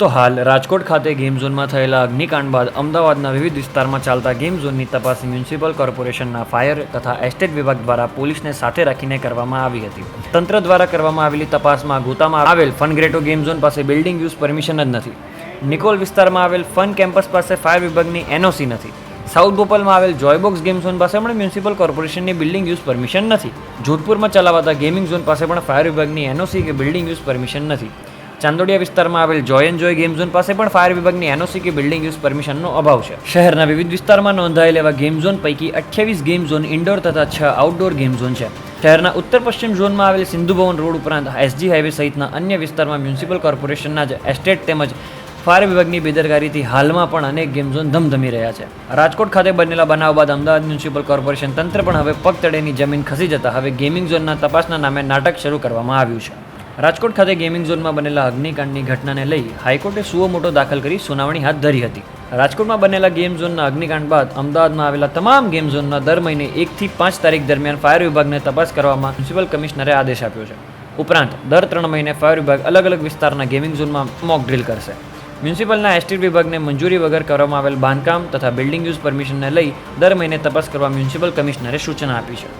તો હાલ રાજકોટ ખાતે ગેમ ઝોનમાં થયેલા અગ્નિકાંડ બાદ અમદાવાદના વિવિધ વિસ્તારમાં ચાલતા ગેમ ઝોનની તપાસ મ્યુનિસિપલ કોર્પોરેશનના ફાયર તથા એસ્ટેટ વિભાગ દ્વારા પોલીસને સાથે રાખીને કરવામાં આવી હતી. તંત્ર દ્વારા કરવામાં આવેલી તપાસમાં ગોતામાં આવેલ ફનગ્રેટો ગેમ ઝોન પાસે બિલ્ડિંગ યુઝ પરમિશન જ નથી. નિકોલ વિસ્તારમાં આવેલ ફન કેમ્પસ પાસે ફાયર વિભાગની એનઓસી નથી. સાઉથ ભોપાલમાં આવેલ જોયબોક્સ ગેમ ઝોન પાસે પણ મ્યુનિસિપલ કોર્પોરેશનની બિલ્ડિંગ યુઝ પરમિશન નથી. જોધપુરમાં ચલાવાતા ગેમિંગ ઝોન પાસે પણ ફાયર વિભાગની એનઓસી કે બિલ્ડિંગ યુઝ પરમિશન નથી. ચાંદોડિયા વિસ્તારમાં આવેલ જોય એન્ડ જોય ગેમ ઝોન પાસે પણ ફાયર વિભાગની એનઓસી કે બિલ્ડિંગ યુઝ પરમિશનનો અભાવ છે. શહેરના વિવિધ વિસ્તારમાં નોંધાયેલ એવા ગેમ ઝોન પૈકી 28 ગેમ ઝોન ઇન્ડોર તથા 6 આઉટડોર ગેમ ઝોન છે. શહેરના ઉત્તર પશ્ચિમ ઝોનમાં આવેલ સિંધુ ભવન રોડ ઉપરાંત એસજી હાઈવે સહિતના અન્ય વિસ્તારમાં મ્યુનિસિપલ કોર્પોરેશનના જ એસ્ટેટ તેમજ ફાયર વિભાગની બેદરકારીથી હાલમાં પણ અનેક ગેમ ઝોન ધમધમી રહ્યા છે. રાજકોટ ખાતે બનેલા બનાવ બાદ અમદાવાદ મ્યુનિસિપલ કોર્પોરેશન તંત્ર પણ હવે પગતળેની જમીન ખસી જતા હવે ગેમિંગ ઝોનના તપાસના નામે નાટક શરૂ કરવામાં આવ્યું છે. રાજકોટ ખાતે ગેમિંગ ઝોનમાં બનેલા અગ્નિકાંડની ઘટનાને લઈ હાઈકોર્ટે સુઓ મોટો દાખલ કરી સુનાવણી હાથ ધરી હતી. રાજકોટમાં બનેલા ગેમ ઝોનના અગ્નિકાંડ બાદ અમદાવાદમાં આવેલા તમામ ગેમ ઝોનના દર મહિને 1 થી 5 તારીખ દરમિયાન ફાયર વિભાગને તપાસ કરવામાં મ્યુનિસિપલ કમિશનરે આદેશ આપ્યો છે. ઉપરાંત દર 3 મહિને ફાયર વિભાગ અલગ અલગ વિસ્તારના ગેમિંગ ઝોનમાં મોક ડ્રીલ કરશે. મ્યુનિસિપલના એસ્ટેટ વિભાગને મંજૂરી વગર કરવામાં આવેલ બાંધકામ તથા બિલ્ડિંગ યુઝ પરમિશનને લઈ દર મહિને તપાસ કરવા મ્યુનિસિપલ કમિશનરે સૂચના આપી છે.